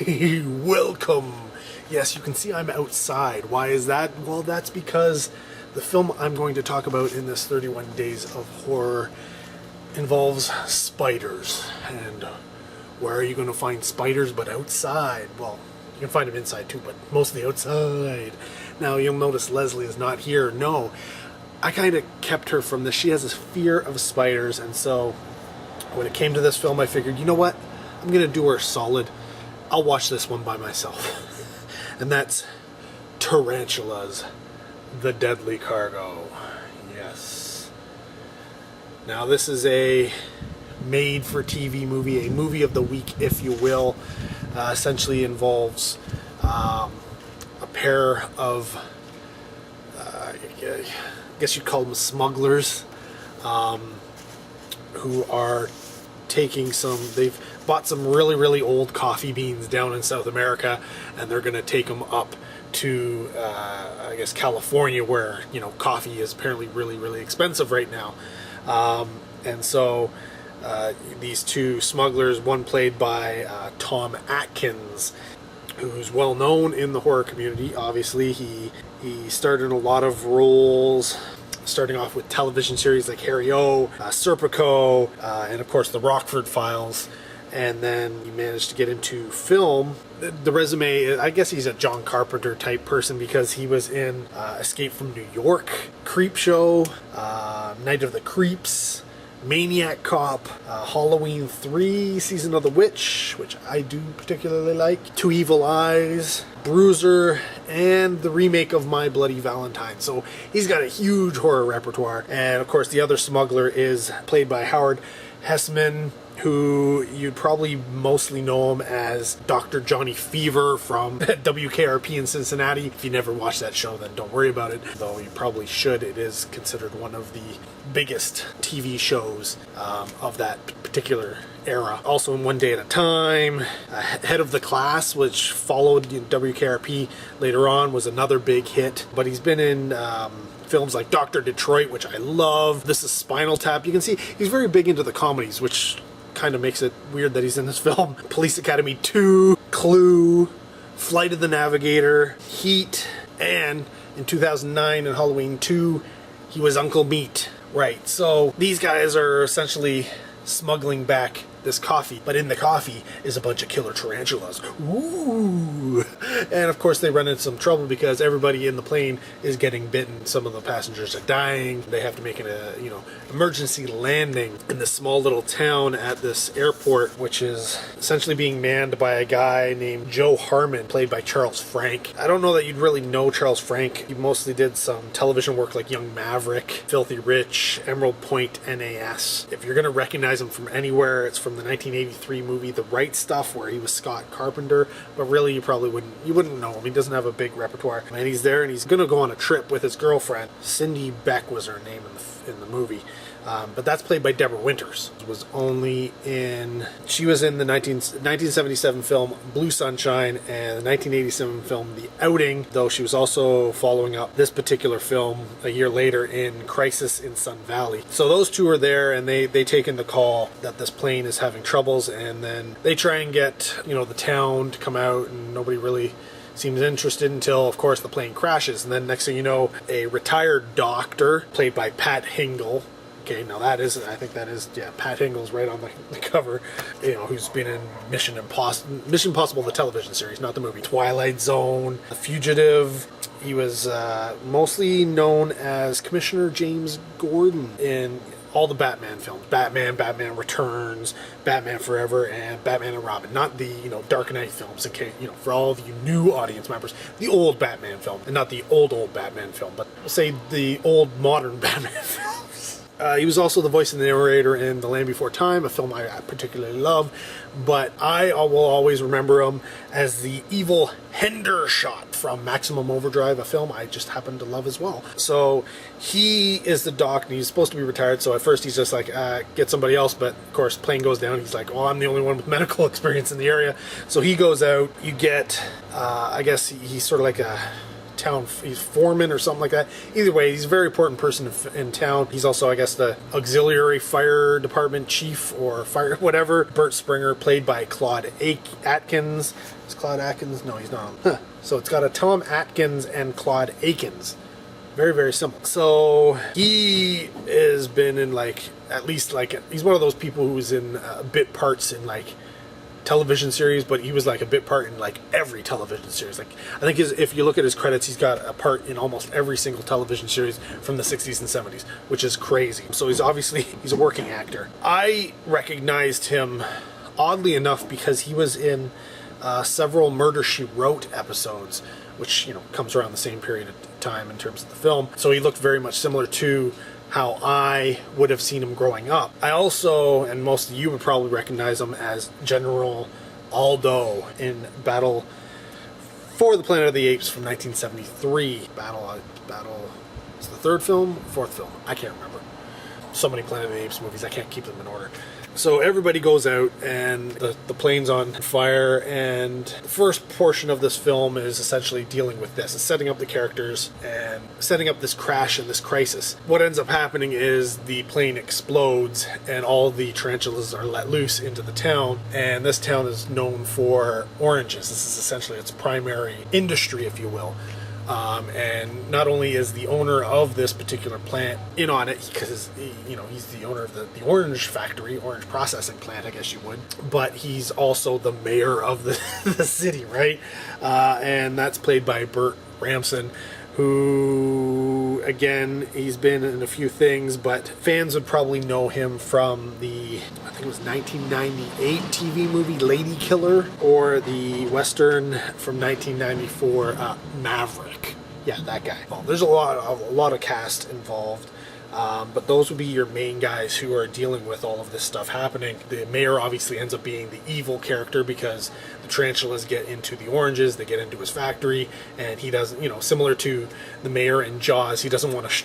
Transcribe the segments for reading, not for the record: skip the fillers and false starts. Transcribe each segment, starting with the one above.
Welcome! Yes, you can see I'm outside. Why is that? Well, that's because the film I'm going to talk about in this 31 Days of Horror involves spiders. And where are you going to find spiders but outside? Well, you can find them inside too, but mostly outside. Now, you'll notice Leslie is not here. No, I kind of kept her from this. She has this fear of spiders, and so when it came to this film, I figured, you know what? I'm going to do her a solid. I'll watch this one by myself. And that's Tarantulas, the Deadly Cargo. Yes. Now, this is a made-for-TV movie, a movie of the week, if you will. Essentially involves a pair of, I guess you'd call them smugglers, who are taking they've bought some really old coffee beans down in South America, and they're going to take them up to, I guess, California, where, coffee is apparently really expensive right now. And so these two smugglers, one played by Tom Atkins, who's well known in the horror community. Obviously, he starred in a lot of roles, starting off with television series like Harry O, Serpico, and of course the Rockford Files. And then he managed to get into film. The resume, I guess he's a John Carpenter type person, because he was in Escape from New York, Creepshow, Night of the Creeps, Maniac Cop, Halloween 3, Season of the Witch, which I do particularly like, Two Evil Eyes, Bruiser, and the remake of My Bloody Valentine. So he's got a huge horror repertoire. And of course the other smuggler is played by Howard Hesseman, who you'd probably mostly know him as Dr. Johnny Fever from WKRP in Cincinnati. If you never watched that show, then don't worry about it, though you probably should. It is considered one of the biggest TV shows of that particular era. Also in One Day at a Time, Head of the Class, which followed WKRP later on, was another big hit. But he's been in films like Dr. Detroit, which I love. This is Spinal Tap. You can see he's very big into the comedies, which kind of makes it weird that he's in this film. Police Academy 2, Clue, Flight of the Navigator, Heat, and in 2009 in Halloween 2, he was Uncle Meat. Right, so these guys are essentially smuggling back this coffee, but in the coffee is a bunch of killer tarantulas. Ooh! And of course they run into some trouble because everybody in the plane is getting bitten. Some of the passengers are dying. They have to make an emergency landing in this small little town at this airport, which is essentially being manned by a guy named Joe Harmon, played by Charles Frank. I don't know that you'd really know Charles Frank. He mostly did some television work like Young Maverick, Filthy Rich, Emerald Point, NAS. If you're going to recognize him from anywhere, it's from the 1983 movie The Right Stuff, where he was Scott Carpenter, but really you wouldn't know him. He doesn't have a big repertoire. And he's there, and he's going to go on a trip with his girlfriend. Cindy Beck was her name in the movie. But that's played by Deborah Winters. She was in the 1977 film Blue Sunshine and the 1987 film The Outing, though she was also following up this particular film a year later in Crisis in Sun Valley. So those two are there, and they take in the call that this plane is having troubles, and then they try and get the town to come out, and nobody really seems interested until, of course, the plane crashes. And then next thing you know, a retired doctor, played by Pat Hingle. Okay, now I think that is, Pat Hingle's right on the cover, who's been in Mission Impossible, the television series, not the movie, Twilight Zone, The Fugitive. He was mostly known as Commissioner James Gordon in all the Batman films. Batman Returns, Batman Forever, and Batman and Robin. Not the, Dark Knight films, okay, for all of you new audience members, the old Batman film, and not the old Batman film, but we'll say the old modern Batman films. He was also the voice of the narrator in The Land Before Time, a film I particularly love, but I will always remember him as the evil Hendershot from Maximum Overdrive, a film I just happen to love as well. So he is the doc, and he's supposed to be retired, so at first he's just like, get somebody else, but of course plane goes down, he's like, I'm the only one with medical experience in the area. So he goes out, you get, I guess he's sort of like a town, he's foreman or something like that. Either way, he's a very important person in town. He's also, I guess, the auxiliary fire department chief or fire whatever. Bert Springer, played by Claude Atkins. Is Claude Akins? No, he's not. Huh. So it's got a Tom Atkins and Claude Akins. Very, very simple. So he has been in at least he's one of those people who's in bit parts in television series, but he was a bit part in every television series. I think if you look at his credits, he's got a part in almost every single television series from the 60s and 70s, which is crazy. So he's a working actor. I recognized him oddly enough because he was in several Murder, She Wrote episodes, which comes around the same period of time in terms of the film. So he looked very much similar to how I would have seen him growing up. I also, and most of you would probably recognize him as General Aldo in Battle for the Planet of the Apes from 1973. Battle, it's the third film, fourth film, I can't remember. So many Planet of the Apes movies, I can't keep them in order. So everybody goes out and the plane's on fire, and the first portion of this film is essentially dealing with this. It's setting up the characters and setting up this crash and this crisis. What ends up happening is the plane explodes and all the tarantulas are let loose into the town, and this town is known for oranges. This is essentially its primary industry, if you will. And not only is the owner of this particular plant in on it, because he's the owner of the orange factory, orange processing plant, I guess you would, but he's also the mayor of the city, right? And that's played by Burt Ramson, who, again, he's been in a few things, but fans would probably know him from the, I think it was 1998 TV movie Lady Killer, or the Western from 1994, Maverick. Yeah, that guy. Well, there's a lot of cast involved. But those would be your main guys who are dealing with all of this stuff happening. The mayor obviously ends up being the evil character because the tarantulas get into the oranges, they get into his factory, and he doesn't, similar to the mayor in Jaws, he doesn't want to,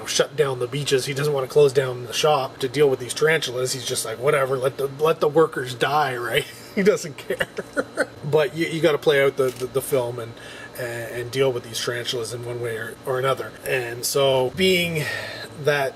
shut down the beaches, he doesn't want to close down the shop to deal with these tarantulas. He's just like, whatever, let the workers die, right? He doesn't care. But you got to play out the film and deal with these tarantulas in one way or another. And so, being that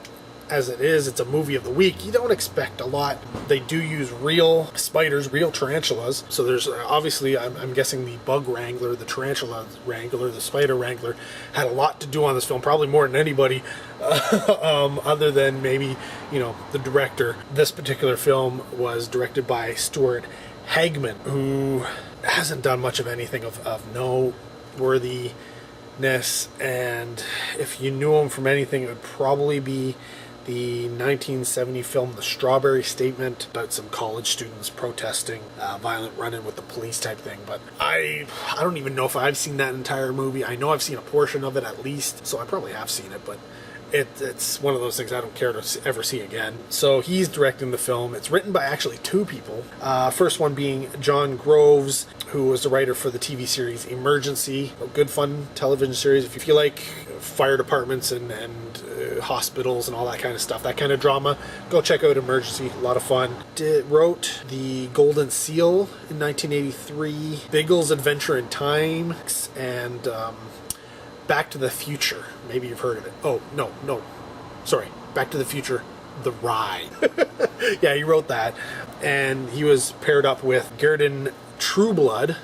as it is, it's a movie of the week, you don't expect a lot. They do use real spiders, real tarantulas. So there's obviously, I'm guessing the bug wrangler, the tarantula wrangler, the spider wrangler had a lot to do on this film, probably more than anybody, other than maybe, the director. This particular film was directed by Stuart Hagman, who hasn't done much of anything of noteworthiness, and if you knew him from anything, it would probably be the 1970 film The Strawberry Statement, about some college students protesting, violent run-in with the police type thing. But I don't even know if I've seen that entire movie. I know I've seen a portion of it at least, so I probably have seen it, but it's one of those things I don't care to ever see again. So he's directing the film. It's written by actually two people. First one being John Groves, who was the writer for the TV series Emergency, a good fun television series. If you like fire departments and hospitals and all that kind of stuff, that kind of drama, go check out Emergency. A lot of fun. Wrote The Golden Seal in 1983, Biggles Adventure in Time, and Back to the Future. Maybe you've heard of it. Oh, no. Sorry. Back to the Future, The Ride. Yeah, he wrote that. And he was paired up with Gerdon Trueblood.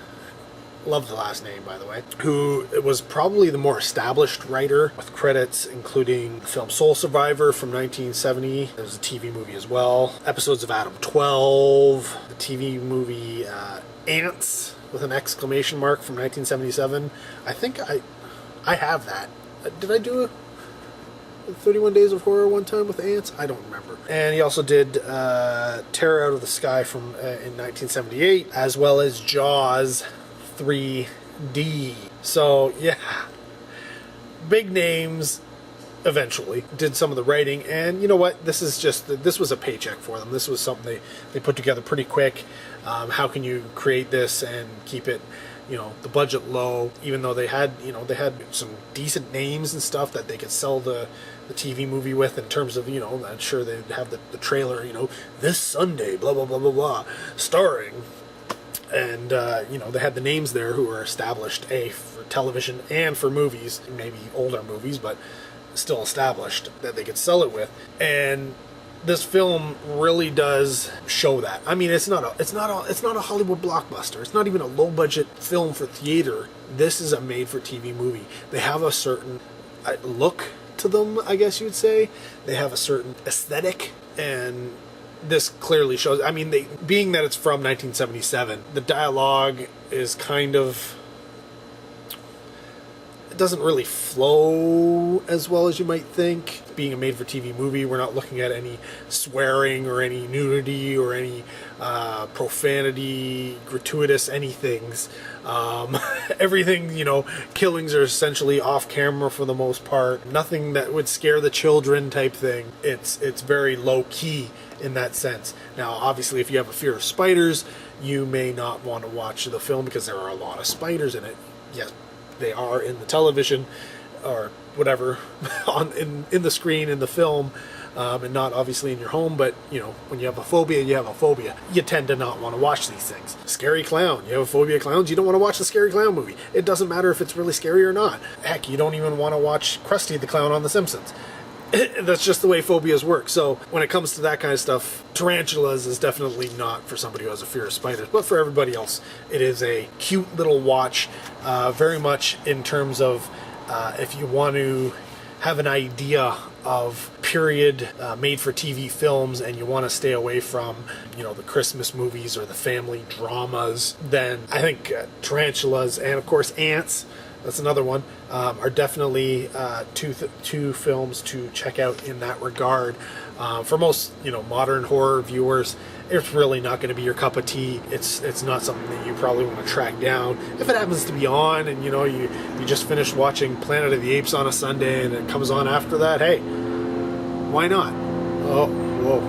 Love the last name, by the way. Who was probably the more established writer, with credits including the film Soul Survivor from 1970. There was a TV movie as well. Episodes of Adam 12. The TV movie Ants, with an exclamation mark, from 1977. I think I have that. Did I do a 31 Days of Horror one time with ants? I don't remember. And he also did Terror Out of the Sky from in 1978, as well as Jaws 3D. So, yeah. Big names eventually. Did some of the writing, and you know what? This was a paycheck for them. This was something they put together pretty quick. How can you create this and keep it, the budget low, even though they had some decent names and stuff that they could sell the TV movie with, in terms of, I'm sure they'd have the trailer, this Sunday, blah, blah, blah, blah, blah, starring, and, they had the names there who were established, for television and for movies, maybe older movies, but still established, that they could sell it with. And this film really does show that. I mean, it's not a Hollywood blockbuster. It's not even a low budget film for theater. This is a made for TV movie. They have a certain look to them, I guess you'd say. They have a certain aesthetic, and this clearly shows. I mean, being that it's from 1977, the dialogue is kind of, it doesn't really flow as well as you might think. Being a made-for-TV movie, we're not looking at any swearing or any nudity or any profanity, gratuitous anythings. Everything, killings are essentially off-camera for the most part. Nothing that would scare the children type thing. It's very low-key in that sense. Now, obviously, if you have a fear of spiders, you may not want to watch the film because there are a lot of spiders in it. Yes, they are in the television or whatever in the screen in the film, and not obviously in your home. But when you have a phobia, you have a phobia. You tend to not want to watch these things. Scary clown, you have a phobia of clowns, you don't want to watch the scary clown movie. It doesn't matter if it's really scary or not. Heck, you don't even want to watch Krusty the Clown on The Simpsons. That's just the way phobias work. So when it comes to that kind of stuff, Tarantulas is definitely not for somebody who has a fear of spiders, but for everybody else, it is a cute little watch, very much in terms of if you want to have an idea of period made-for-TV films and you want to stay away from, the Christmas movies or the family dramas, then I think Tarantulas and, of course, Ants, that's another one, are definitely two films to check out in that regard. For most, modern horror viewers, it's really not going to be your cup of tea. It's not something that you probably want to track down. If it happens to be on and, you just finished watching Planet of the Apes on a Sunday and it comes on after that, hey, why not? Oh, whoa.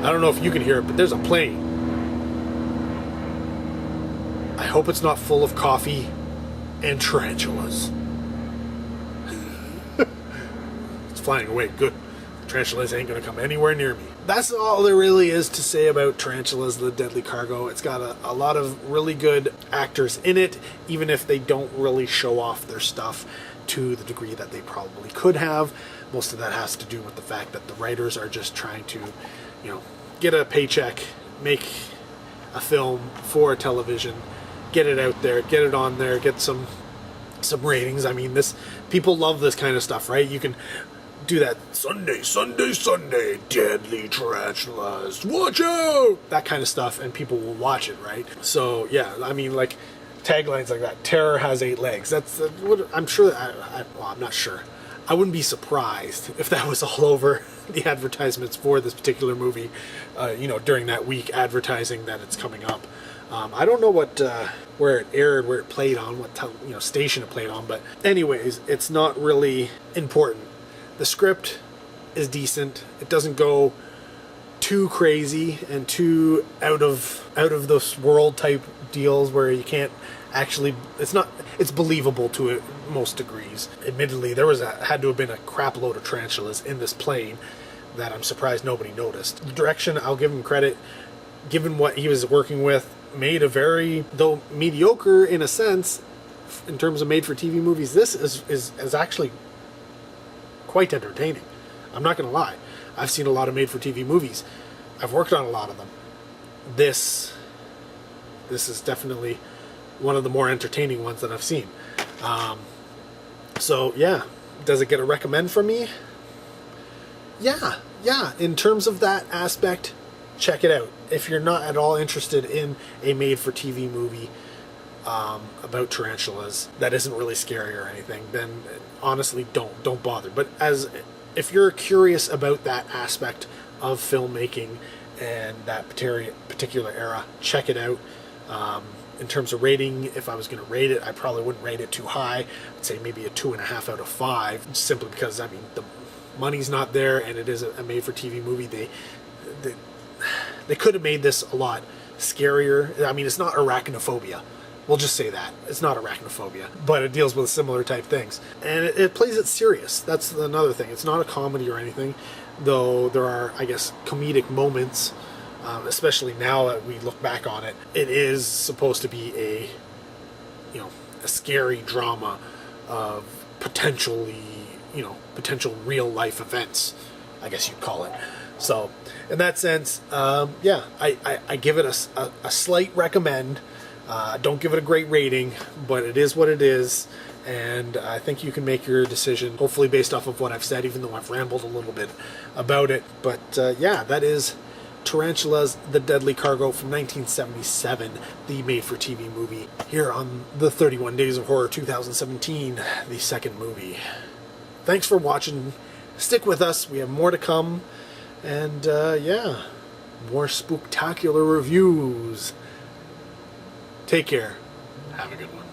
I don't know if you can hear it, but there's a plane. I hope it's not full of coffee and tarantulas. It's flying away. Good. Tarantulas ain't going to come anywhere near me. That's all there really is to say about Tarantulas, The Deadly Cargo. It's got a lot of really good actors in it, even if they don't really show off their stuff to the degree that they probably could have. Most of that has to do with the fact that the writers are just trying to, get a paycheck, make a film for television, get it out there, get it on there, get some ratings. I mean, people love this kind of stuff, right? You can do that Sunday, deadly tarantulas, watch out! That kind of stuff, and people will watch it, right? So, yeah, I mean, like, taglines like that, terror has 8 legs. That's what I'm sure, I'm not sure. I wouldn't be surprised if that was all over the advertisements for this particular movie, during that week, advertising that it's coming up. I don't know where it aired, where it played on, what station it played on, but anyways, it's not really important. The script is decent. It doesn't go too crazy and too out of this world type deals where you can't actually. It's believable to most degrees. Admittedly, there had to have been a crap load of tarantulas in this plane that I'm surprised nobody noticed. The direction, I'll give him credit, given what he was working with, made a very, though mediocre in a sense, in terms of made-for-TV movies, this is actually quite entertaining. I'm not going to lie. I've seen a lot of made-for-TV movies. I've worked on a lot of them. This is definitely one of the more entertaining ones that I've seen. So, yeah. Does it get a recommend from me? Yeah. In terms of that aspect, check it out. If you're not at all interested in a made-for-TV movie about tarantulas that isn't really scary or anything, then honestly don't bother. But if you're curious about that aspect of filmmaking and that particular era, check it out. In terms of rating, if I was going to rate it, I probably wouldn't rate it too high. I'd say maybe a 2.5 out of 5, simply because the money's not there and it is a made-for-TV movie. They could have made this a lot scarier. I mean, it's not arachnophobia. We'll just say that. It's not arachnophobia. But it deals with similar type things. And it plays it serious. That's another thing. It's not a comedy or anything, though there are, I guess, comedic moments, especially now that we look back on it. It is supposed to be a a scary drama of potentially, potential real life events, I guess you'd call it. So in that sense, yeah, I give it a slight recommend. Don't give it a great rating, but it is what it is. And I think you can make your decision, hopefully based off of what I've said, even though I've rambled a little bit about it. But yeah, that is Tarantulas, The Deadly Cargo from 1977, the made-for-TV movie, here on the 31 Days of Horror 2017, the second movie. Thanks for watching. Stick with us. We have more to come. And yeah, more spooktacular reviews. Take care. Have a good one.